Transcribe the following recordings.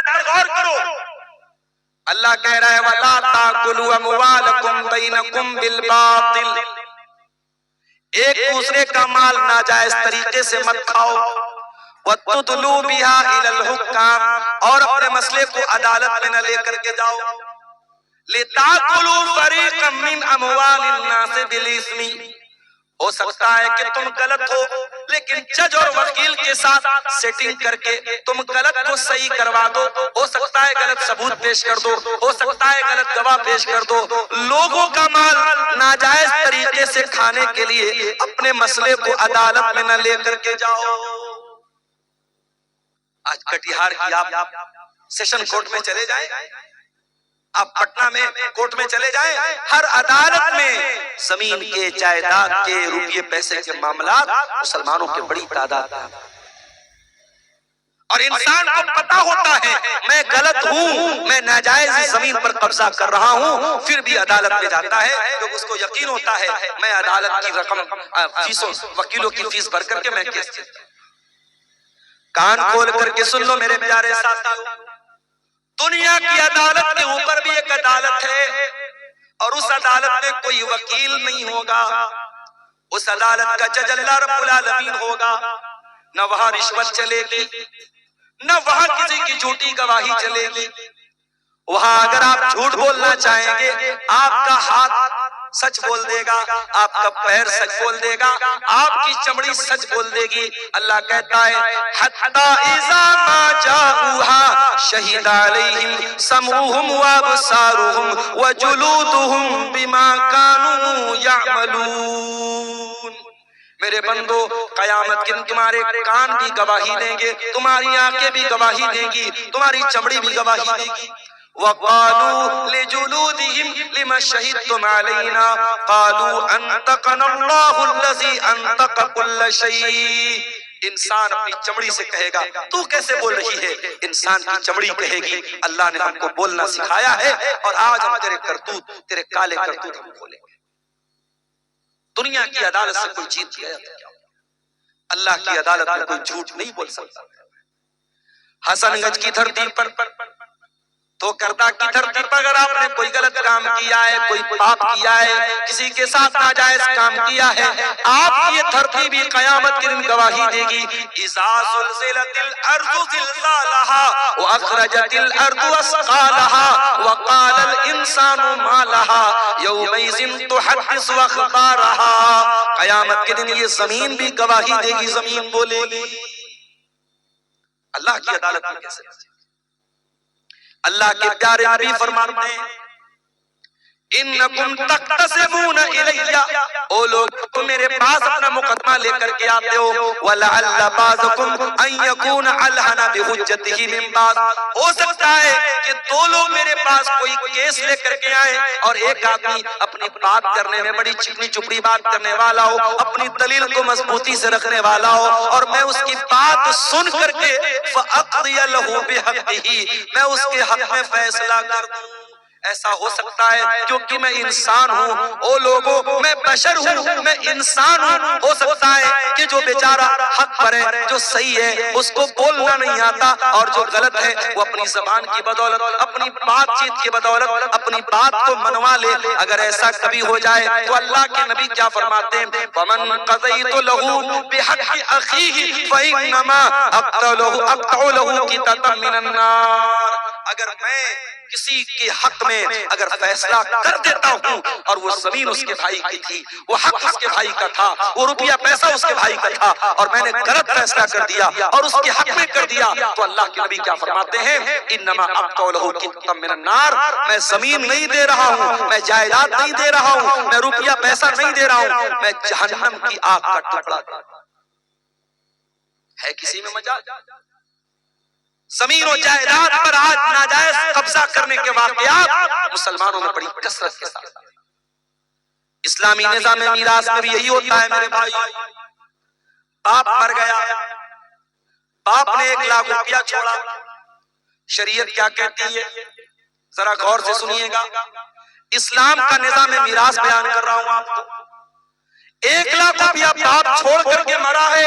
آیت پر غور کرو، اللہ کہہ رہا ہے وَلَا تَأْكُلُوا أَمْوَالَكُمْ بَيْنَكُمْ بِالْبَاطِلِ، ایک دوسرے کا مال ناجائز طریقے سے مت کھاؤ، وَتُدْلُوا بِهَا إِلَى الْحُكَّامِ، اور اپنے مسئلے کو عدالت میں نہ لے کر کے جاؤ، لِتَأْكُلُوا فَرِيقًا مِّنْ أَمْوَالِ النَّاسِ بِالْإِثْمِ، ہو سکتا ہے کہ تم غلط ہو لیکن جج اور وکیل کے ساتھ سیٹنگ کر کے تم غلط کو صحیح کروا دو، ہو سکتا ہے غلط ثبوت پیش کر دو، ہو سکتا ہے غلط گواہ پیش کر دو، لوگوں کا مال ناجائز طریقے سے کھانے کے لیے اپنے مسئلے کو عدالت میں نہ لے کر کے جاؤ۔ آج کٹیہار کی آپ سیشن کورٹ میں چلے جائیں، آپ پٹنہ میں کورٹ میں چلے جائیں، ہر عدالت میں زمین کے، جائیداد کے، روپیے پیسے کے معاملات مسلمانوں کے بڑی تعداد ہیں، اور انسان کو پتا ہوتا ہے میں غلط ہوں، میں ناجائز زمین پر قبضہ کر رہا ہوں، پھر بھی عدالت میں جاتا ہے کیونکہ اس کو یقین ہوتا ہے میں عدالت کی رقم فیسوں وکیلوں کی فیس بھر کر کے میں کیس دیتا ہوں۔ کان کھول کر کے سن لو میرے پیارے ساتھیو، دنیا کی عدالت کے اوپر بھی ایک عدالت ہے، اور اس عدالت میں کوئی وکیل نہیں ہوگا، اس عدالت کا جج اللہ رب العالمین ہوگا، نہ وہاں رشوت چلے گی، نہ وہاں کسی کی جھوٹی گواہی چلے گی، وہاں اگر آپ جھوٹ بولنا چاہیں گے آپ کا ہاتھ سچ بول دے گا، آپ کا پیر سچ بول دے گا، آپ کی چمڑی سچ بول دے گی۔ اللہ کہتا ہے حَتَّى إِذَا مَا جَاءُوهَا شَهِدَ عَلَيْهِمْ سَمْعُهُمْ وَأَبْصَارُهُمْ وَجُلُودُهُمْ بِمَا كَانُوا يَعْمَلُونَ۔ میرے بندو قیامت کے دن تمہارے کان بھی گواہی دیں گے، تمہاری آنکھیں بھی گواہی دیں گی، تمہاری چمڑی بھی گواہی دے گی۔ وَقَالُوا لِجُلُودِهِمْ لِمَ شَهِدْتُمْ عَلَيْنَا قَالُوا أَنْطَقَنَا اللَّهُ الَّذِي أَنْطَقَ كُلَّ شَيْءٍ، انسان اپنی چمڑی سے کہے گا تو کیسے بول رہی ہے، انسان کی چمڑی کہے گی اللہ نے ہم کو بولنا سکھایا ہے، اور آج ہم تیرے کرتوت، تیرے کالے کرتوت ہم کھولیں گے۔ دنیا کی عدالت سے کوئی جیت گیا تو کیا، اللہ کی عدالت میں کوئی جھوٹ نہیں بول سکتا۔ حسن گنج کی دھرتی پر، تو کردہ کی دھرتی پر اگر آپ نے کوئی غلط کام کیا ہے، کوئی پاپ کیا ہے، کسی کے ساتھ ناجائز کام کیا ہے، آپ کی یہ دھرتی بھی قیامت کے دن گواہی دے گی۔ اِذَا زُلْزِلَتِ الْأَرْضُ زِلْزَالَهَا وَأَخْرَجَتِ الْأَرْضُ أَثْقَالَهَا وَقَالَ الْإِنسَانُ مَا لَهَا يَوْمَئِذٍ تُحَدِّثُ أَخْبَارَهَا، قیامت کے دن یہ زمین بھی گواہی دے گی، زمین بولے گی۔ اللہ کی عدالت میں کیسے؟ اللہ کے پیارے نبی فرماتے ہیں اِنَّكُمْ تَقْتَسِمُونَ إِلَيَّ، او لوگ تم میرے پاس اپنا مقدمہ لے کر کے آتے ہو، وَلَعَلَّ بَعْضَكُمْ أَن يَكُونَ أَلْحَنَ بِحُجَّتِهِ مِن بَعْضٍ، ہو سکتا ہے کہ دو لوگ میرے پاس کوئی کیس لے کر کے آئے اور ایک آدمی اپنی بات کرنے میں بڑی چکنی چپڑی بات کرنے والا ہو، اپنی دلیل کو مضبوطی سے رکھنے والا ہو، اور میں اس کی بات سن کر کے فَأَقْضِيَ لَهُ بِحَقِّهِ، میں اس کے حق میں فیصلہ کر دوں۔ ایسا ہو سکتا ہے کیونکہ میں انسان ہوں، او لوگوں میں بشر ہوں، میں انسان ہوں، ہو سکتا ہے کہ جو بیچارہ حق پر ہے، جو صحیح ہے اس کو بولنا نہیں آتا، اور جو غلط ہے وہ اپنی زبان کی بدولت، اپنی بات چیت کی بدولت اپنی بات کو منوا لے۔ اگر ایسا کبھی ہو جائے تو اللہ کے نبی کیا فرماتے ہیں وَمَنْ قَضَيْتُ لَهُ بِحَقِّ أَخِيهِ فَإِنَّمَا أَقْطَعُ لَهُ قِطَعًا مِنَ النَّارِ، اگر میں کسی کے حق میں اگر فیصلہ کر دیتا ہوں اور وہ زمین اس کے بھائی کی تھی، وہ حق اس کے بھائی کا تھا، وہ روپیہ پیسہ اس کے بھائی کا تھا، اور میں نے غلط فیصلہ کر دیا اور اس کے حق میں کر دیا، تو اللہ کے نبی کیا فرماتے ہیں انما اقطع له قطعا من النار، میں زمین نہیں دے رہا ہوں، میں جائیداد نہیں دے رہا ہوں، میں روپیہ پیسہ نہیں دے رہا ہوں، میں جہنم کی آگ کا ٹکڑا دے رہا ہوں۔ ہے کسی میں مجال؟ زمین و جائیداد پر آج ناجائز قبضہ کرنے کے واقعات مسلمانوں میں بڑی کثرت کے ساتھ۔ اسلامی نظام میراث میں بھی یہی ہوتا ہے میرے بھائی، باپ مر گیا، باپ نے 1 لاکھ روپیہ چھوڑا، شریعت کیا کہتی ہے ذرا غور سے سنیے گا، اسلام کا نظام میراث بیان کر رہا ہوں آپ کو۔ 1 لاکھ روپیہ باپ چھوڑ کر کے مرا ہے،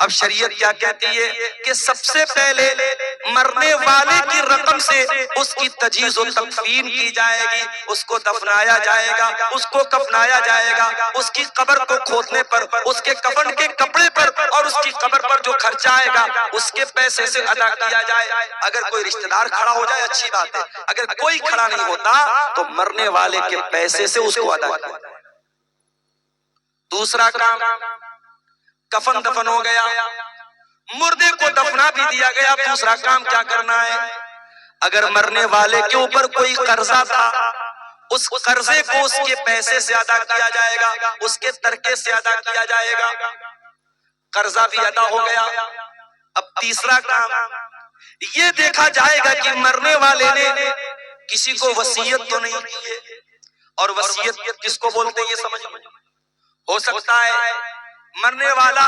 اب شریعت کیا کہتی ہے کہ سب سے پہلے مرنے والے کی رقم سے اس کی تجہیز و تکفین کی جائے گی، اس کو دفنایا جائے گا، اس کو کفنایا جائے گا، اس کی قبر کو کھودنے پر، اس کے کفن کے کپڑے پر اور اس کی قبر پر جو خرچہ آئے گا اس کے پیسے سے ادا کیا جائے۔ اگر کوئی رشتہ دار کھڑا ہو جائے اچھی بات ہے، اگر کوئی کھڑا نہیں ہوتا تو مرنے والے کے پیسے سے اس کو ادا کیا جائے۔ دوسرا کام، کفن دفن ہو گیا، مردے کو دفنا بھی دیا گیا، دوسرا کام کیا کرنا ہے؟ اگر مرنے والے کے اوپر کوئی قرضہ تھا اس قرضے کو اس کے پیسے سے ادا کیا جائے گا، اس کے ترکے سے ادا کیا جائے گا، قرضہ بھی ادا ہو گیا۔ اب تیسرا کام یہ دیکھا جائے گا کہ مرنے والے نے کسی کو وصیت تو نہیں کی ہے، اور وصیت کس کو بولتے ہیں یہ سمجھ۔ ہو سکتا ہے مرنے والا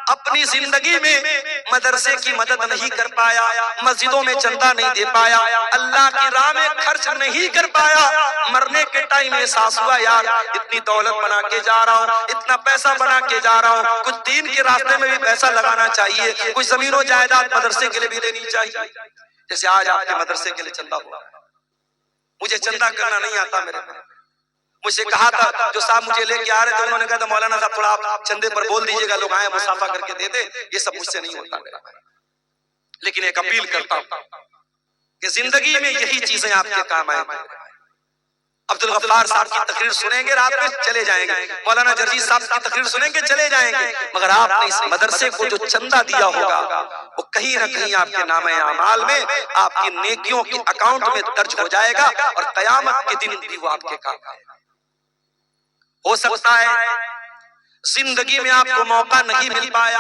اپنی زندگی میں مدرسے کی مدد نہیں کر پایا، مسجدوں میں چندہ نہیں دے پایا، اللہ کی راہ میں خرچ نہیں کر پایا، مرنے کے ٹائم احساس ہوا یار اتنی دولت بنا کے جا رہا ہوں، اتنا پیسہ بنا کے جا رہا ہوں، کچھ دین کے راستے میں بھی پیسہ لگانا چاہیے، کچھ زمین و جائیداد مدرسے کے لیے بھی دینی چاہیے۔ جیسے آج آپ کے مدرسے کے لیے چندہ ہوا، مجھے چندہ کرنا نہیں آتا، میرے مجھ سے کہا تھا جو صاحب مجھے لے کے آ رہے تھے، انہوں نے کہا تھا مولانا صاحب تھوڑا آپ چندے پر بول دیجئے گا، لوگ آئیں مسافہ کر کے دے دے، یہ سب مجھ سے نہیں ہوتا میرا بھائی۔ لیکن ایک اپیل کرتا ہوں کہ زندگی میں یہی چیزیں آپ کے کام آئیں گے۔ عبدالغفار صاحب کی تقریر سنیں گے رات میں چلے جائیں گے، مولانا جرجیت صاحب کی تقریر سنیں گے چلے جائیں گے، مگر آپ نے اس مدرسے کو جو چندہ دیا ہوگا وہ کہیں نہ کہیں آپ کے نامہ اعمال میں، آپ کی نیکیوں کے اکاؤنٹ میں درج ہو جائے گا، اور قیامت کے دن بھی وہ آپ کے کام آئے گا۔ ہو سکتا ہے زندگی میں آپ کو موقع نہیں مل پایا،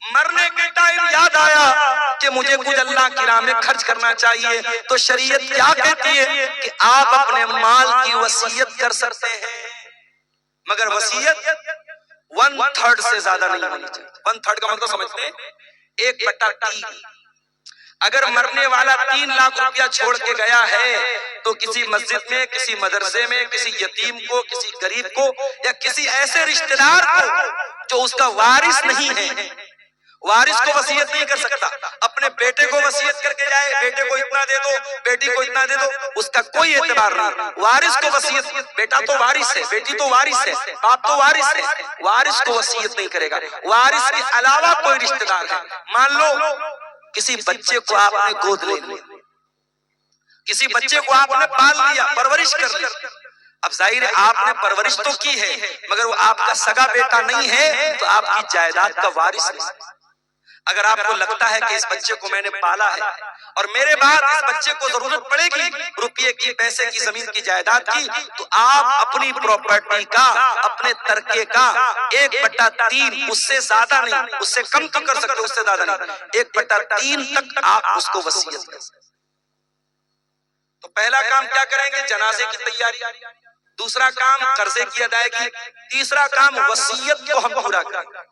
مرنے کے ٹائم یاد آیا کہ مجھے کچھ اللہ کی راہ میں خرچ کرنا چاہیے، تو شریعت کیا کہتی ہے کہ آپ اپنے مال کی وصیت کر سکتے ہیں، مگر وصیت 1/3 سے زیادہ نہیں ہونی چاہیے۔ 1/3 کا مطلب سمجھتے ہیں 1/3۔ اگر مرنے والا 3 لاکھ روپیہ چھوڑ کے گیا ہے تو کسی مسجد میں، کسی مدرسے میں، کسی یتیم کو، کسی غریب کو، یا کسی ایسے رشتہ دار کو جو اس کا وارث نہیں ہے، وارث کو وصیت نہیں کر سکتا، اپنے بیٹے کو وصیت کر کے جائے بیٹے کو اتنا دے دو، بیٹی کو اتنا دے دو، اس کا کوئی اعتبار نہیں۔ وارث کو وصیت، بیٹا تو وارث ہے، بیٹی تو وارث ہے، باپ تو وارث ہے، وارث کو وصیت نہیں کرے گا۔ وارث کے علاوہ کوئی رشتہ دار ہے، مان لو کسی بچے کو آپ نے گود لے لیا، کسی بچے کو آپ نے پال لیا، پرورش کر لی، اب ظاہر ہے آپ نے پرورش تو کی ہے مگر وہ آپ کا سگا بیٹا نہیں ہے تو آپ کی جائیداد کا وارث نہیں۔ اگر آپ کو لگتا ہے کہ اس بچے کو میں نے پالا ہے اور میرے بعد اس بچے کو ضرورت پڑے گی روپیے کی، پیسے کی، زمین کی، جائیداد کی، تو آپ اپنی پراپرٹی کا، اپنے ترکے کا 1/3، اس سے زیادہ نہیں، اس سے کم تو کر سکتے، اس سے زیادہ نہیں، 1/3 تک آپ اس کو وصیت کر سکتے۔ تو پہلا کام کیا کریں گے؟ جنازے کی تیاری، دوسرا کام قرضے کی ادائیگی، تیسرا کام وصیت کو ہم پورا کریں گے۔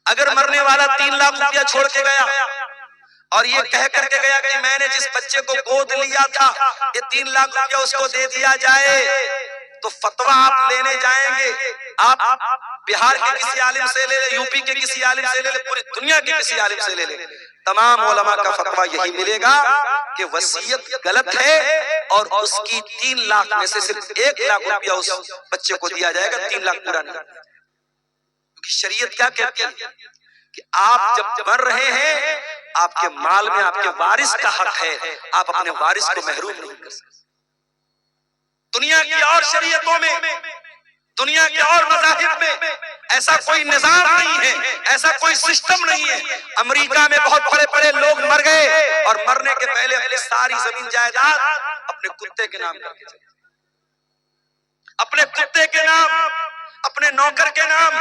اگر مرنے والا 3 لاکھ روپیہ چھوڑ کے گیا اور یہ کہہ کر کے گیا کہ میں نے جس بچے کو گود لیا تھا یہ 3 لاکھ روپیہ اس کو دے دیا جائے، تو فتویٰ آپ لینے جائیں گے، آپ بہار کے کسی عالم سے لے لیں، یو پی کے کسی عالم سے لے لیں، پوری دنیا کے کسی عالم سے لے لیں، تمام علماء کا فتویٰ یہی ملے گا کہ وصیت غلط ہے اور اس کی 3 لاکھ میں سے صرف 1 لاکھ روپیہ اس بچے کو دیا جائے گا، 3 لاکھ پورا نہیں۔ شریعت کیا کہتی ہے کہ آپ جب مر رہے ہیں آپ کے مال میں آپ کے وارث کا حق ہے، آپ اپنے وارث کو محروم نہیں کر سکتے۔ دنیا کی اور شریعتوں میں، دنیا کے اور مذاہب میں ایسا کوئی نظام نہیں ہے، ایسا کوئی سسٹم نہیں ہے۔ امریکہ میں بہت بڑے بڑے لوگ مر گئے اور مرنے کے پہلے اپنی ساری زمین جائیداد اپنے کتے کے نام کر کے چلے، اپنے کتے کے نام، اپنے نوکر کے نام،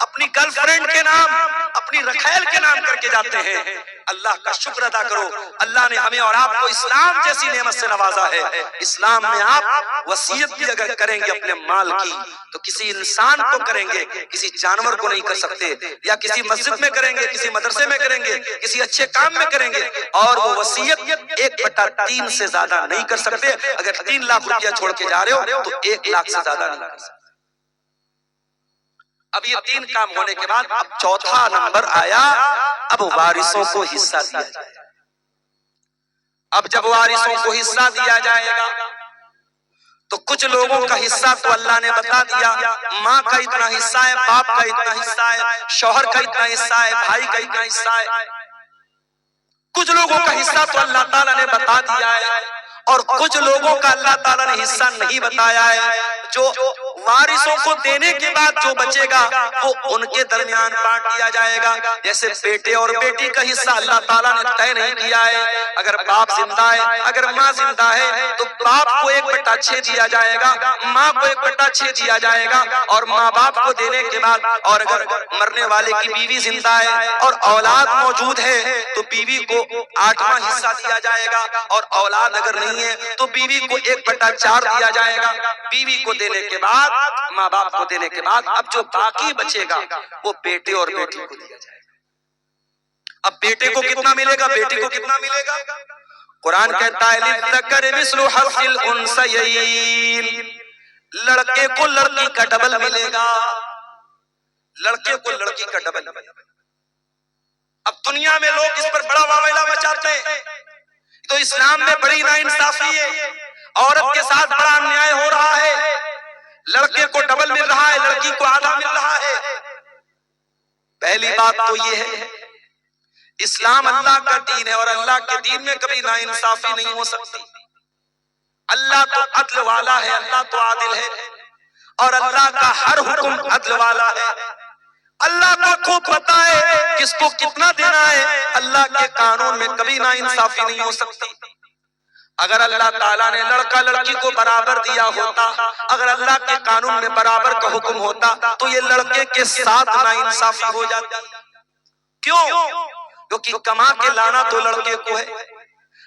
اپنی گرل فرینڈ کے نام، اپنی رکھیل کے نام کر کے جاتے ہیں۔ اللہ کا شکر ادا کرو، اللہ نے ہمیں اور آپ کو اسلام جیسی نعمت سے نوازا ہے۔ اسلام میں آپ وصیت بھی اگر کریں گے اپنے مال کی تو کسی انسان کو کریں گے، کسی جانور کو نہیں کر سکتے، یا کسی مسجد میں کریں گے، کسی مدرسے میں کریں گے، کسی اچھے کام میں کریں گے، اور وہ وصیت 1/3 سے زیادہ نہیں کر سکتے۔ اگر 3 لاکھ روپیہ چھوڑ کے جا رہے ہو تو 1 لاکھ سے زیادہ نہیں کر سکتے۔ اب یہ تین کام ہونے کے بعد اب چوتھا نمبر آیا، اب وارثوں کو حصہ دیا جائے۔ اب جب وارثوں کو حصہ دیا جائے گا تو کچھ لوگوں کا حصہ تو اللہ نے بتا دیا، ماں کا اتنا حصہ ہے، باپ کا اتنا حصہ ہے، شوہر کا اتنا حصہ ہے، بھائی کا اتنا حصہ ہے۔ کچھ لوگوں کا حصہ تو اللہ تعالیٰ نے بتا دیا ہے، اور کچھ لوگوں کا اللہ تعالیٰ نے حصہ نہیں بتایا ہے۔ جو وارثوں کو دینے کے بعد جو بچے گا وہ ان کے درمیان بانٹ دیا جائے گا۔ جیسے بیٹے اور بیٹی کا حصہ اللہ تعالیٰ نے طے نہیں کیا ہے، اگر باپ زندہ ہے، اگر ماں زندہ ہے تو باپ کو 1/6 دیا جائے گا، ماں کو 1/6 دیا جائے گا، اور ماں باپ کو دینے کے بعد، اور اگر مرنے والے کی بیوی زندہ ہے اور اولاد موجود ہے تو بیوی کو 8واں حصہ دیا جائے گا، اور اولاد اگر نہیں ہے تو بیوی کو 1/4 دیا جائے گا۔ بیوی کو دینے کے بعد، ماں باپ کو دینے کے بعد اب جو باقی بچے گا وہ بیٹے اور بیٹی کو دیا جائے گا۔ اب بیٹے کو کتنا ملے گا، بیٹی کو کتنا ملے گا؟ قرآن کہتا ہے لِلذَّكَرِ مِثْلُ حَظِّ الْأُنثَيَيْنِ، لڑکے کو لڑکی کا ڈبل ملے گا، لڑکے کو لڑکی کا ڈبل ملے گا۔ اب دنیا میں لوگ اس پر بڑا واویلا مچاتے ہیں، تو اسلام میں بڑی ناانصافی ہے، عورت کے ساتھ بڑا انیائے ہو رہا ہے، لڑکے کو ڈبل مل رہا ہے، لڑکی کو آدھا مل رہا ہے۔ پہلی بات تو یہ ہے، اسلام اللہ کا دین ہے، اور اللہ کے دین میں کبھی ناانصافی نہیں ہو سکتی۔ اللہ تو عدل والا ہے، اللہ تو عادل ہے، اور اللہ کا ہر حکم عدل والا ہے۔ اللہ کو خوب پتہ ہے کس کو کتنا دینا ہے، اللہ کے قانون میں کبھی ناانصافی نہیں ہو سکتی۔ اگر اللہ تعالیٰ نے لڑکا لڑکی کو برابر دیا ہوتا، اگر اللہ کے قانون میں برابر کا حکم ہوتا تو یہ لڑکے کے ساتھ ناانصافی ہو جاتی۔ کیوں؟ کیونکہ کما کے لانا تو لڑکے کو ہے،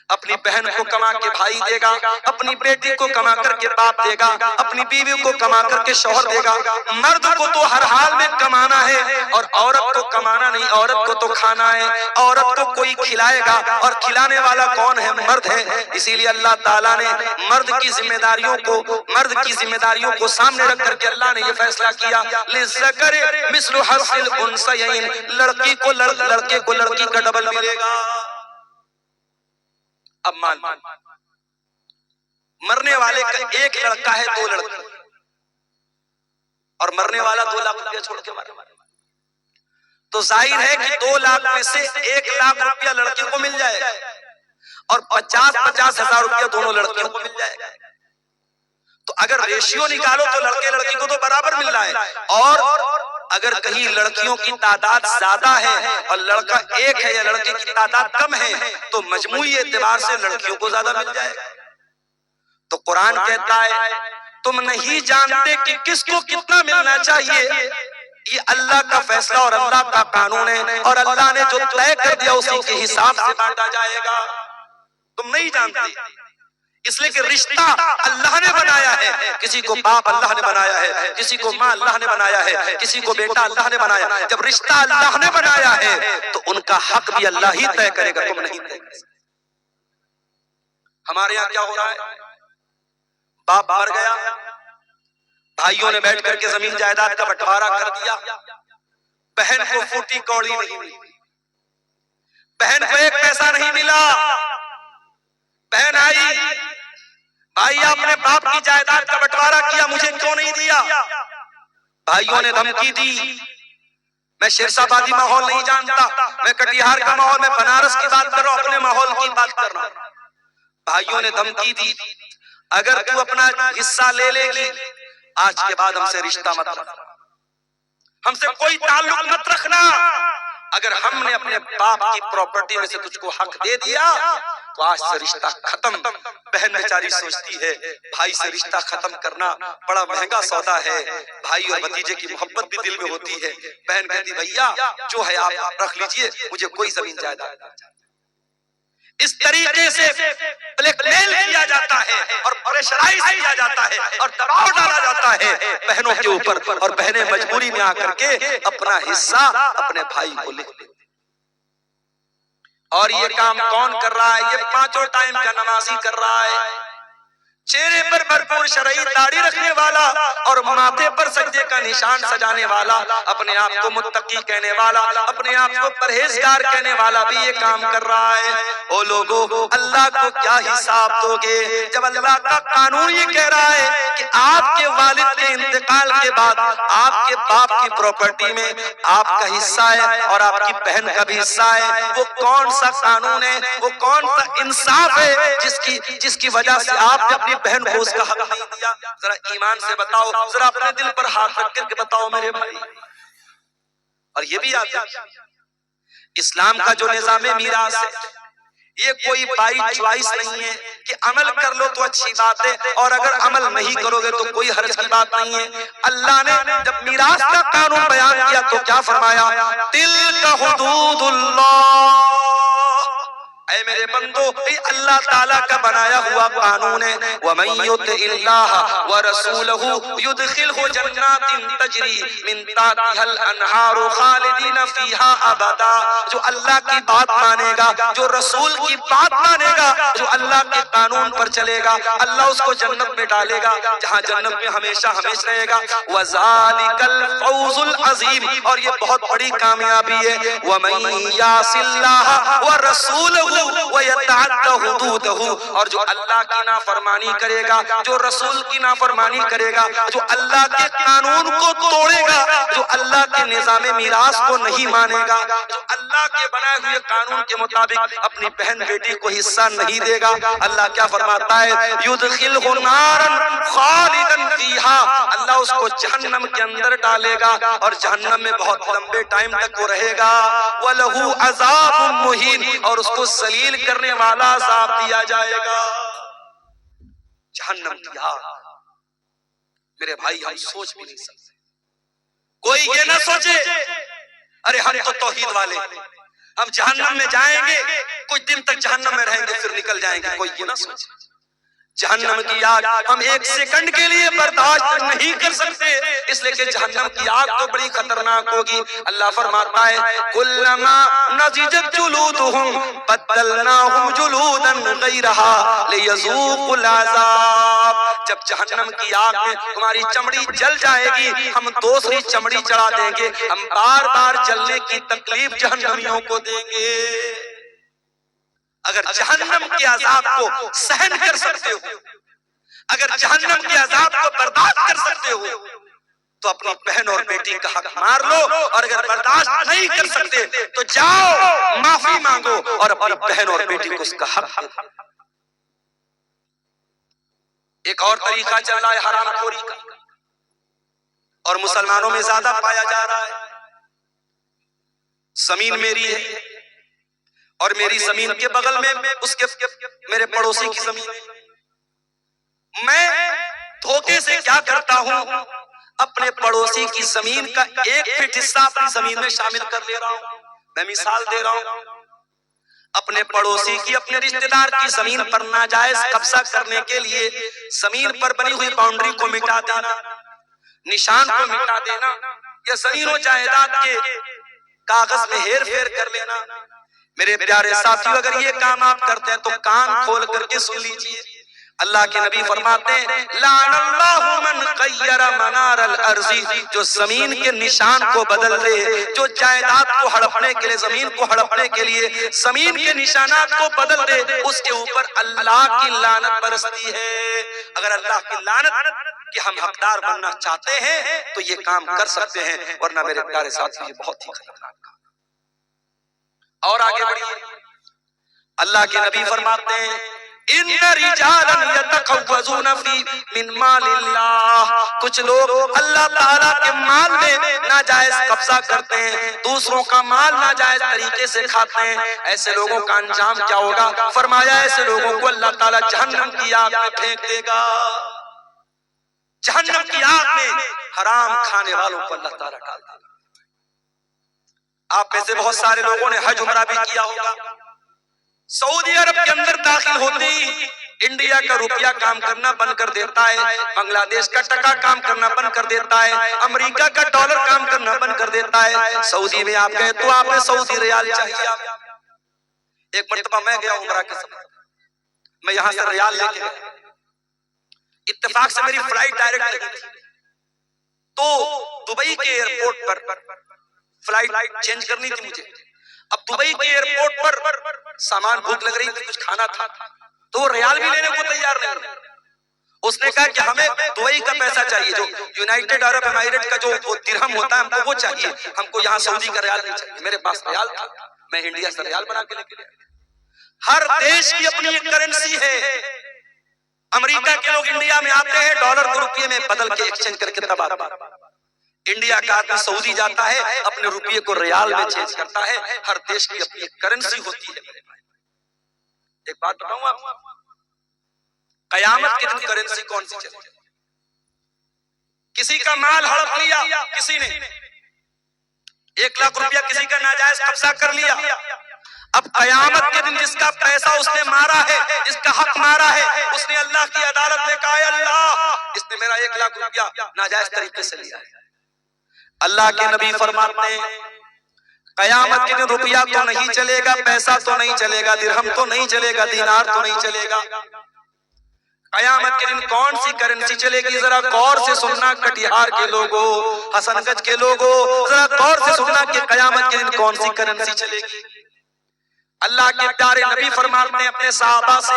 اپنی بہن کو کما کے بھائی دے گا، اپنی بیٹی کو کما کر کے باپ دے گا، اپنی بیوی کو کما کر کے شوہر دے گا۔ مرد کو تو ہر حال میں کمانا ہے، اور عورت کو کمانا نہیں، عورت کو تو کھانا ہے۔ عورت کو کوئی کھلائے گا، اور کھلانے والا کون ہے؟ مرد ہے۔ اسی لیے اللہ تعالیٰ نے مرد کی ذمہ داریوں کو سامنے رکھ کر کے اللہ نے یہ فیصلہ کیا، لِلذَّكَرِ مِثْلُ حَظِّ الْأُنثَيَيْنِ، لڑکی کو لڑکے کو لڑکی کا ڈبل ملے گا۔ اب مان مرنے والے کا ایک لڑکا ہے، 2 لڑکی، اور مرنے والا 2 لاکھ روپیہ چھوڑ کے مارے، تو ظاہر ہے کہ 2 لاکھ میں سے 1 لاکھ روپیہ لڑکی کو مل جائے گا، اور 50 ہزار روپیہ دونوں لڑکیوں کو مل جائے گا۔ تو اگر ریشیو نکالو تو لڑکے لڑکی کو تو برابر مل رہا ہے، اور اگر کہیں لڑکیوں کی تعداد زیادہ ہے اور لڑکا 1 ہے یا لڑکے کی تعداد کم ہے تو مجموعی اعتبار سے لڑکیوں کو زیادہ مل جائے گا۔ تو قرآن کہتا ہے تم نہیں جانتے کہ کس کو کتنا ملنا چاہیے، یہ اللہ کا فیصلہ اور اللہ کا قانون ہے، اور اللہ نے جو طے کر دیا اسی کے حساب سے بانٹا جائے گا۔ تم نہیں جانتے، اس لیے کہ رشتہ اللہ نے بنایا ہے، کسی کو باپ اللہ نے بنایا ہے، کسی کو ماں اللہ نے بنایا ہے، کسی کو بیٹا اللہ نے بنایا ہے۔ جب رشتہ اللہ نے بنایا ہے تو ان کا حق بھی اللہ ہی طے کرے گا، تم نہیں طے کرے گا۔ ہمارے یہاں کیا ہو رہا ہے، باپ مر گیا، بھائیوں نے بیٹھ کر کے زمین جائیداد کا بٹوارا کر دیا، بہن کو فوٹی کوڑی نہیں ملی، بہن کو 1 پیسہ نہیں ملا۔ بہن آئی، بھائی آپ نے باپ کی جائیداد کا بٹوارا کیا، مجھے کیوں نہیں دیا؟ بھائیوں نے دھمکی دی، میں شیرشاہ آبادی ماحول نہیں جانتا، میں کٹیہار کا ماحول، میں بنارس کی بات کر رہا ہوں، اپنے ماحول کی بات کر رہا ہوں۔ بھائیوں نے دھمکی دی، اگر تو اپنا حصہ لے لے گی آج کے بعد ہم سے رشتہ مت رکھنا، ہم سے کوئی تعلق مت رکھنا۔ اگر ہم نے اپنے باپ کی پراپرٹی میں سے تجھ کو حق دے دیا تو آج سے رشتہ ختم۔ بہن بیچاری سوچتی ہے بھائی سے رشتہ ختم کرنا بڑا مہنگا سودا ہے، بھائی اور بھتیجے کی محبت بھی دل میں ہوتی ہے۔ بہن کہتی بھیا جو ہے آپ رکھ لیجئے، مجھے کوئی زمین جائیداد نہیں۔ اس طریقے سے بلیک میل کیا جاتا ہے اور پریشرائز کیا جاتا ہے اور دباؤ ڈالا جاتا ہے بہنوں کے اوپر، اور بہنیں مجبوری میں آ کر کے اپنا حصہ اپنے بھائی کو لکھ دیتے۔ اور یہ کام کون کر رہا ہے؟ یہ 5 ٹائم کا نمازی کر رہا ہے۔ چہرے پر بھرپور شرعی داڑھی رکھنے والا اور ماتھے پر سجدے کا نشان سجانے والا، اپنے آپ کو متقی کہنے والا، اپنے آپ کو پرہیزگار کہنے والا بھی یہ کام کر رہا ہے۔ او لوگو، اللہ کو کیا حساب دو گے جب اللہ کا قانون یہ کہہ رہا ہے کہ آپ کے والد کے انتقال کے بعد آپ کے باپ کی پراپرٹی میں آپ کا حصہ ہے اور آپ کی بہن کا بھی حصہ ہے؟ وہ کون سا قانون ہے، وہ کون سا انصاف ہے جس کی وجہ سے آپ نے اپنی بہن کو اس کا حق نہیں دیا؟ ذرا ایمان سے بتاؤ، ذرا اپنے دل پر ہاتھ رکھ کر کے بتاؤ میرے بھائی۔ اور یہ بھی یاد رکھیے، اسلام کا جو نظام میراث ہے یہ کوئی بائی چوائس نہیں ہے کہ عمل کر لو تو اچھی بات ہے اور اگر عمل نہیں کرو گے تو کوئی حرج کی بات نہیں ہے۔ اللہ نے جب میراث کا قانون بیان کیا تو کیا فرمایا؟ تلک حدود اللہ، اے میرے بندو، یہ اللہ تعالیٰ کا بنایا ہوا قانون ہے۔ وَمَن يُطِعِ اللَّهَ وَرَسُولَهُ يُدْخِلْهُ جَنَّاتٍ تَجْرِي مِن تحتها الْأَنْهَارُ خَالِدِينَ فِيهَا أَبَدًا، جو اللہ کی بات مانے گا، جو رسول کی بات مانے گا، جو اللہ کے قانون پر چلے گا، اللہ اس کو جنت میں ڈالے گا جہاں جنت میں ہمیشہ ہمیشہ رہے گا۔ وَذَلِكَ الْفَوْزُ الْعَظِيمُ، اور یہ بہت بڑی کامیابی ہے۔ وَمَن يَعْصِ اللَّهَ وَرَسُولَهُ وَيَتَعَدَّ حُدُودَهُ، اور جو اللہ کی نافرمانی کرے گا، جو رسول کی نافرمانی کرے گا، جو اللہ کے قانون کو توڑے گا، جو اللہ کے نظام میراث کو نہیں مانے گا، جو اللہ کے بنائے ہوئے قانون کے مطابق اپنی بہن بیٹی کو حصہ نہیں دے گا، اللہ کیا فرماتا ہے؟ يُدْخِلْهُ نَارًا خَالِدًا فِيهَا، اللہ اس کو جہنم کے اندر ڈالے گا اور جہنم میں بہت لمبے ٹائم تک وہ رہے گا۔ وَلَهُ عَذَابٌ مُّهِينٌ، اور اس کو ذلیل کرنے والا عذاب دیا جائے گا۔ جہنم کی آگ، میرے بھائی ہم سوچ بھی نہیں سکتے۔ کوئی یہ نہ سوچے ارے ہم تو توحید والے، ہم جہنم میں جائیں گے، کچھ دن تک جہنم میں رہیں گے پھر نکل جائیں گے، کوئی یہ نہ سوچے۔ جہنم کی آگ ہم ایک سیکنڈ کے لیے برداشت نہیں کر سکتے، اس لیے کہ جہنم کی آگ تو بڑی خطرناک ہوگی۔ اللہ فرماتا ہے کلما نضجت جلودہم بدلناہم جلودا غیرہا لیذوقوا العذاب، جب جہنم کی آگ میں تمہاری چمڑی جل جائے گی ہم دوسری چمڑی چڑھا دیں گے، ہم بار بار جلنے کی تکلیف جہنمیوں کو دیں گے۔ اگر جہنم کے عذاب کو سہن کر سکتے ہو، اگر جہنم کے عذاب کو برداشت کر سکتے ہو تو اپنی بہن اور بیٹی کا حق مار لو، اور اگر برداشت نہیں کر سکتے تو جاؤ معافی مانگو اور اپنی بہن اور بیٹی کو اس کا حق دو۔ ایک اور طریقہ چل رہا ہے حرام خوری کا، اور مسلمانوں میں زیادہ پایا جا رہا ہے۔ زمین میری ہے اور میری زمین کے بغل میں اس کے میرے پڑوسی کی زمین ہے، میں دھوکے سے کیا کرتا ہوں، اپنے پڑوسی کی زمین کا 1 فٹ حصہ اپنی زمین میں شامل کر لے رہا ہوں۔ میں مثال دے رہا ہوں، اپنے پڑوسی کی، اپنے رشتہ دار کی زمین پر ناجائز قبضہ کرنے کے لیے زمین پر بنی ہوئی باؤنڈری کو مٹا دینا، نشان کو مٹا دینا، یا زمین و جائیداد کے کاغذ میں ہیر پھیر کر لینا۔ میرے پیارے ساتھیو، اگر یہ کام آپ کرتے ہیں تو کان کھول کر کے سن لیجئے، اللہ کے نبی فرماتے ہیں لعن اللہ من غیر منار الارض، جو زمین کے نشان کو بدل دے، جو جائیداد کو ہڑپنے کے لیے، زمین کو ہڑپنے کے لیے زمین کے نشانات کو بدل دے، اس کے اوپر اللہ کی لعنت برستی ہے۔ اگر اللہ کی لعنت کہ ہم حقدار بننا چاہتے ہیں تو یہ کام کر سکتے ہیں، ورنہ میرے پیارے ساتھی یہ بہت ہی خطرناک کام۔ اور آگے بڑھیے، اللہ کے نبی فرماتے ہیں ان رجالا یتقوزون فی من مال اللہ، کچھ لوگ اللہ تعالیٰ کے مال میں ناجائز قبضہ کرتے ہیں، دوسروں کا مال ناجائز طریقے سے کھاتے ہیں، ایسے لوگوں کا انجام کیا ہوگا؟ فرمایا ایسے لوگوں کو اللہ تعالیٰ جہنم کی آگ میں پھینک دے گا۔ جہنم کی آگ میں حرام کھانے والوں کو اللہ تعالیٰ ڈال دے گا۔ آپ میں سے بہت سارے لوگوں نے حج عمرہ بھی کیا ہوگا۔ سعودی عرب کے اندر داخل ہوتے ہی انڈیا کا روپیہ کام کرنا بند کر دیتا ہے، بنگلہ دیش کا ٹکا کام کرنا بند کر دیتا ہے، امریکہ کا ڈالر کام کرنا بند کر دیتا ہے۔ سعودی میں آپ گئے تو آپ نے سعودی ریال چاہیے۔ ایک مرتبہ میں گیا عمرہ کے سفر، میں یہاں سے ریال لے کے گیا، اتفاق سے میری فلائٹ ڈائریکٹ نہیں تھی، تو دبئی کے ایئرپورٹ پر فلائٹ چینج کرنی تھی مجھے. اب دبئی کے ایئرپورٹ پر سامان بھوک لگ رہی تھی، کچھ کھانا تھا، تو وہ ریال بھی لینے کو تیار نہیں. اس نے کہا کہ ہمیں دبئی کا پیسہ چاہیے، جو یونائٹڈ عرب امارات کا جو درہم ہوتا ہے ہم کو وہ چاہیے، ہم کو یہاں سعودی کا ریال نہیں چاہیے. میرے پاس ریال تھا، میں انڈیا سے ریال بنا کے لے کے گیا. ہر دیش کی اپنی ایک کرنسی ہے. امریکہ کے لوگ انڈیا میں آتے ہیں، ڈالر کو روپیے میں بدل کے ایکسچینج کر کے تب آتے ہیں. انڈیا کا آدمی سعودی جاتا ہے، اپنے روپیے کو ریال میں چینج کرتا ہے. ہر دیش کی اپنی ایک کرنسی ہوتی ہے. ایک بات بتاؤں آپ، قیامت کے دن کرنسی کون سی چلے؟ کسی کا مال ہڑپ لیا کسی نے، 1,00,000 روپیہ کسی کا ناجائز قبضہ کر لیا. اب قیامت کے دن جس کا پیسہ اس نے مارا ہے، جس کا حق مارا ہے، اس نے اللہ کی عدالت میں کہا اللہ اس نے میرا 1,00,000 روپیہ ناجائز طریقے سے لیا ہے. اللہ کے نبی فرماتے ہیں قیامت کے دن روپیہ تو نہیں چلے گا، پیسہ تو نہیں چلے گا، درہم تو نہیں چلے گا، دینار تو نہیں چلے گا. قیامت کے دن کون سی کرنسی چلے گی؟ ذرا غور سے سننا کٹیہار کے لوگوں، حسن گنج کے لوگوں، ذرا غور سے سننا کہ قیامت کے دن کون سی کرنسی چلے گی. اللہ کے پیارے نبی فرماتے ہیں اپنے صحابہ سے،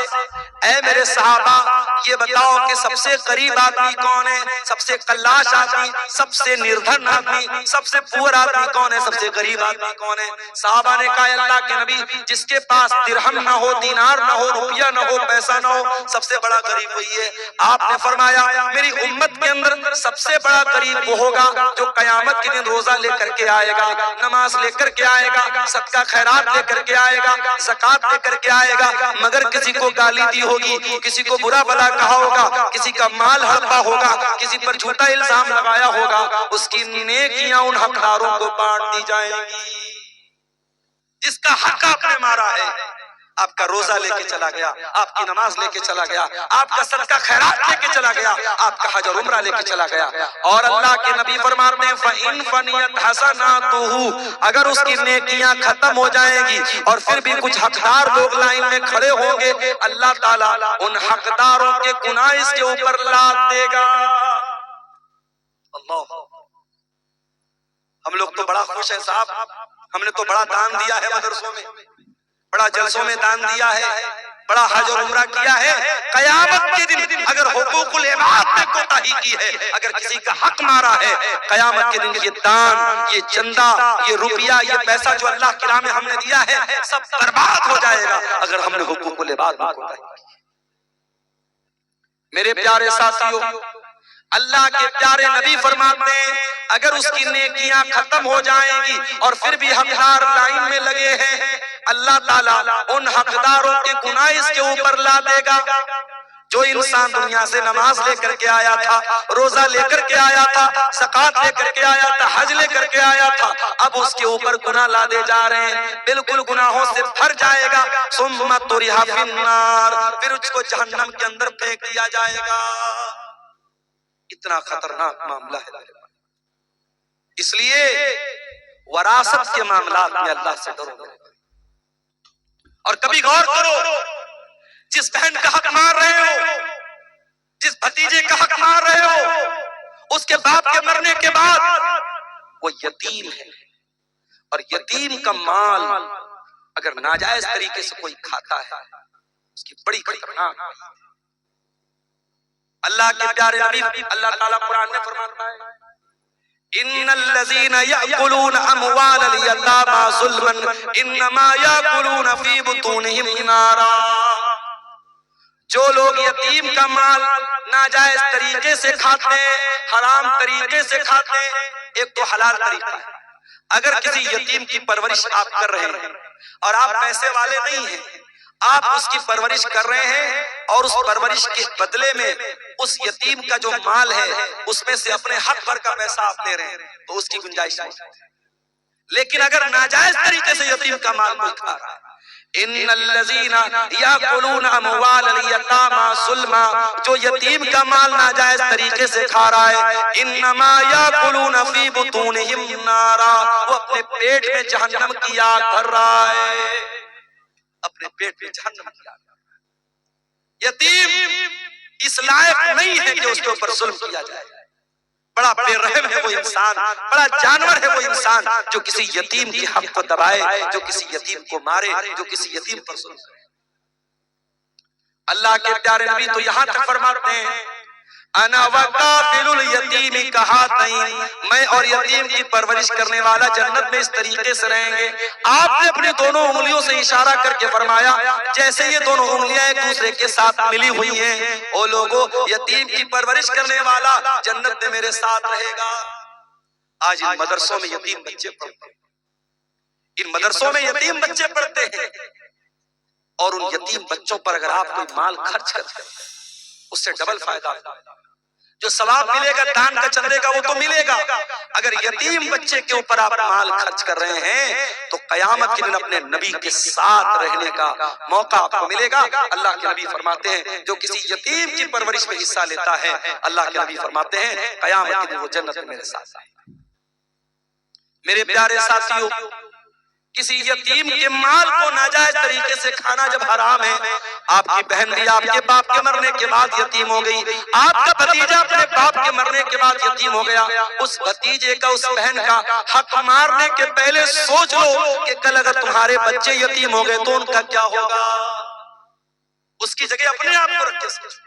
اے میرے صحابہ یہ بتاؤ کہ سب سے قریب آدمی کون ہے، سب سے قلاش آدمی، سب سے نردھن آدمی، سب سے پور آدمی کون ہے، سب سے غریب آدمی کون ہے؟ صحابہ نے کہا اللہ کے نبی جس کے پاس درہم نہ ہو، دینار نہ ہو، روپیہ نہ ہو، پیسہ نہ ہو، سب سے بڑا غریب وہی ہے. آپ نے فرمایا میری امت کے اندر سب سے بڑا غریب وہ ہوگا جو قیامت کے دن روزہ لے کر کے آئے گا، نماز لے کر کے آئے گا، صدقہ خیرات لے کر کے آئے گا، زکات لے کر کے آئے گا، مگر کسی کو گالی دی ہوگی، کسی کو برا بھلا کہا ہوگا، کسی کا مال ہڑپا ہوگا، کسی پر جھوٹا الزام لگایا ہوگا، اس کی نیکیاں ان حقداروں کو بانٹ دی جائیں گی. جس کا حق آپ نے مارا ہے، آپ کا روزہ لے کے چلا گیا، آپ کی نماز لے کے چلا گیا، آپ کا صدقہ خیرات لے کے چلا گیا، آپ کا حج اور عمرہ لے کے چلا گیا. اور اللہ کے نبی فرماتے ہیں فَإِن فَنِيَتْ حَسَنَاتُهُ اگر اس کی نیکیاں ختم ہو جائیں گی اور پھر بھی کچھ حقدار لوگ لائن میں کھڑے ہوں گے، اللہ تعالیٰ ان حقداروں کے گناہ اس کے اوپر لاد دے گا. اللہ، ہم لوگ تو بڑا خوش ہیں صاحب، ہم نے تو بڑا دان دیا ہے مدرسوں میں، بڑا جلسوں میں دان دیا ہے، بڑا حج اور عمرہ کیا ہے. قیامت کے دن اگر حقوق العباد میں کوتاہی کی ہے، اگر کسی کا حق مارا ہے، قیامت کے دن یہ دان، یہ چندہ، یہ روپیہ، یہ پیسہ جو اللہ کی راہ میں ہم نے دیا ہے سب برباد ہو جائے گا اگر ہم نے حقوق العباد میں کوتاہی کی. میرے پیارے ساتھیوں، اللہ کے پیارے نبی فرماتے ہیں اگر اس کی نیکیاں ختم ہو جائیں گی اور پھر بھی حقدار لائن میں لگے ہیں، اللہ تعالیٰ ان حقداروں کے گناہ اس کے اوپر لا دے گا. جو انسان دنیا سے نماز لے کر کے آیا تھا، روزہ لے کر کے آیا تھا، زکات لے کر کے آیا تھا، حج لے کر کے آیا تھا، اب اس کے اوپر گناہ لادے جا رہے ہیں، بالکل گناہوں سے بھر جائے گا. ثم طرح فی النار پھر اس کو جہنم کے اندر پھینک دیا جائے گا. اتنا خطرناک معاملہ ہے. اس لیے وراثت کے معاملات میں اللہ سے ڈرو. اور کبھی غور کرو، جس بہن کا حق مار رہے ہو، جس بھتیجے کا حق مار رہے ہو، اس کے باپ کے مرنے کے بعد وہ یتیم ہے، اور یتیم کا مال اگر ناجائز طریقے سے کوئی کھاتا ہے اس کی بڑی خطرناک. اللہ کے پیارے نبی اللہ تعالیٰ قرآن میں فرماتا ہے ان الذين ياكلون اموال اليتامى ظلما انما ياكلون في بطونهم نارا. جو لوگ یتیم کا مال ناجائز طریقے سے کھاتے ہیں، حرام طریقے سے کھاتے ہیں، ایک تو حلال طریقہ ہے. اگر کسی یتیم کی پرورش آپ کر رہے ہیں اور آپ پیسے والے نہیں ہیں، آپ اس کی پرورش کر رہے ہیں اور اس پرورش کے بدلے میں اس یتیم کا جو مال ہے اس میں سے اپنے حق بھر کا پیسہ آپ دے رہے ہیں تو اس کی گنجائش نہیں. لیکن اگر ناجائز طریقے سے یتیم کا مال کوئی کھا رہا ہے، ان الذین یاکلون اموال الیتامی ظلما جو یتیم کا مال ناجائز طریقے سے کھا رہا ہے، انما یاکلون فی بطونہم نارا وہ اپنے پیٹ میں جہنم کی آگ بھر رہا ہے، اپنے پیٹ میں جہنم کی آگ. یتیم اس لائق نہیں ہے کہ اس کے اوپر ظلم کیا جائے. بڑا بے رحم ہے وہ انسان، بڑا جانور ہے وہ انسان جو کسی یتیم کے حق کو دبائے، جو کسی یتیم کو مارے، جو کسی یتیم پر ظلم کرے. اللہ کے پیارے نبی تو یہاں تک فرماتے ہیں انا وکافل الیتیم کہاتین، میں اور یتیم کی پرورش کرنے والا جنت میں اس طریقے سے رہیں گے. آپ نے اپنی دونوں انگلیوں سے اشارہ کر کے فرمایا جیسے یہ دونوں انگلیاں ایک دوسرے کے ساتھ ملی ہوئی ہیں. او لوگوں، یتیم کی پرورش کرنے والا جنت میں میرے ساتھ رہے گا. آج ان مدرسوں میں یتیم بچے پڑھتے ہیں، ان مدرسوں میں یتیم بچے پڑھتے ہیں، اور ان یتیم بچوں پر اگر آپ کوئی مال خرچ کرتے ہیں اس سے ڈبل فائدہ ہے. جو ثواب ملے گا دان کا چندے کا وہ تو ملے گا. اگر یتیم بچے کے اوپر آپ مال خرچ کر رہے ہیں تو قیامت کے دن اپنے نبی کے ساتھ رہنے کا موقع آپ کو ملے گا. اللہ کے نبی فرماتے ہیں جو کسی یتیم کی پرورش میں حصہ لیتا ہے، اللہ کے نبی فرماتے ہیں قیامت کے دن وہ جنت میں میرے ساتھ ہے. میرے پیارے ساتھیوں، کسی یتیم کے مال کو ناجائز طریقے سے کھانا جب حرام ہے، آپ کی بہن بھی آپ کے باپ کے مرنے کے بعد یتیم ہو گئی، آپ کا بھتیجا اپنے باپ کے مرنے کے بعد یتیم ہو گیا، اس بھتیجے کا اس بہن کا حق مارنے کے پہلے سوچ لو کہ کل اگر تمہارے بچے یتیم ہو گئے تو ان کا کیا ہوگا. اس کی جگہ اپنے آپ کو رکھ کے سوچو.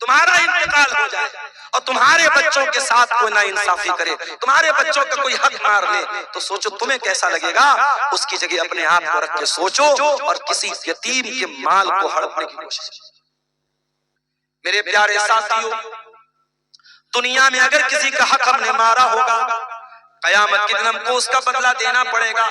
تمہارا انتقال ہو جائے اور تمہارے بچوں کے ساتھ کوئی ناانصافی کرے، تمہارے بچوں کا کوئی حق مار لے تو سوچو تمہیں کیسا لگے گا. اس کی جگہ اپنے آپ کو رکھ کے سوچو اور کسی یتیم کے مال کو ہڑپنے کی کوشش. میرے پیارے ساتھیوں، دنیا میں اگر کسی کا حق ہم نے مارا ہوگا قیامت کے دن ہم کو اس کا بدلہ دینا پڑے گا.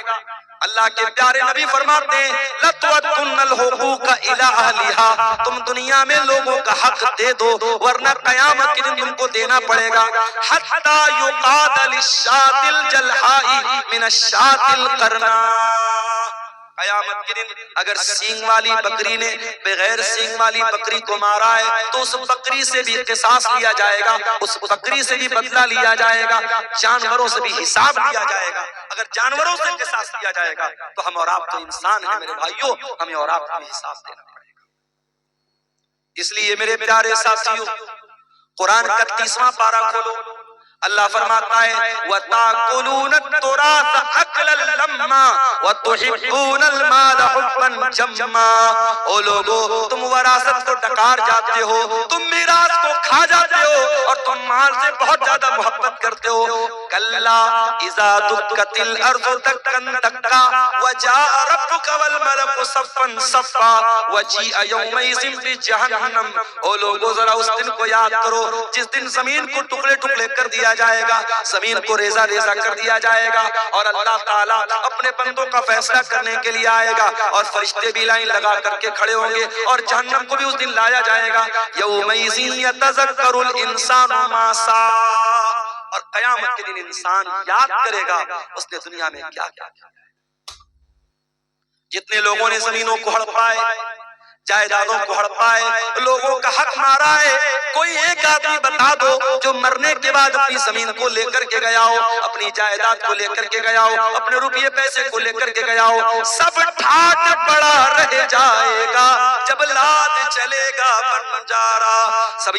اللہ کے پیارے نبی فرماتے ہیں لَتُوَدُّنَّ الْحُقُوقَ إِلَىٰ أَهْلِهَا، تم دنیا میں لوگوں کا حق دے دو ورنہ قیامت کے دن تم کو دینا پڑے گا. حَتَّى يُقَادَ لِلشَّاةِ الْجَلْحَاءِ مِنَ الشَّاةِ الْقَرْنَاءِ، قیامت کے دن اگر سینگ والی بکری نے بغیر سینگ والی بکری کو مارا ہے تو اس بکری سے بھی قصاص لیا جائے گا، اس بکری سے بھی بدلہ لیا جائے گا، جانوروں سے بھی حساب لیا جائے گا. اگر جانوروں سے قصاص لیا جائے گا تو ہم اور آپ تو انسان ہیں میرے بھائیوں، ہمیں اور آپ کو حساب دینا پڑے گا. اس لیے میرے پیارے ساتھیوں، قرآن کا 30واں پارہ کھولو. اللہ فرماتا ہے وَتَأْكُلُونَ التُّرَاثَ أَكْلًا لَمًّا وَتُحِبُّونَ الْمَالَ حُبًّا جَمًّا. او لوگو، تم وراثت کو ڈکار جاتے ہو، تم میراث کو کھا جاتے ہو اور تم مال سے بہت زیادہ محبت کرتے ہو. کَلَّا إِذَا دُكَّتِ الْأَرْضُ دَكًّا دَكًّا وَجَاءَ رَبُّكَ وَالْمَلَكُ صَفًّا صَفًّا وَجِيءَ يَوْمَئِذٍ بِجَهَنَّمَ. او لوگو ذرا اس دن کو یاد کرو جس دن زمین کو ٹکڑے ٹکڑے کر دیا جائے گا، زمین کو ریزہ ریزہ کر دیا جائے گا اور اللہ تعالیٰ اپنے بندوں کا فیصلہ کرنے کے لیے آئے گا اور فرشتے بھی لائن لگا کر کے کھڑے ہوں گے اور جہنم کو بھی اس دن لایا جائے گا. یومئذ یتذکر الانسان ما سعی، اور قیامت کے دن انسان یاد کرے گا اس نے دنیا میں کیا کیا کیا. جتنے لوگوں نے زمینوں کو ہڑپائے، جائیدادوں کو ہڑپائے، لوگوں کا حق مارا ہے، کوئی ایک آدمی بتا دو جو مرنے کے بعد اپنی زمین کو لے کر کے گیا ہو، اپنی جائیداد کو لے کر کے گیا ہو، اپنے روپیے پیسے کو لے کر کے گیا ہو. سب ٹھاٹ پڑا رہ جائے گا جب لاد چلے گا بنجارا. سب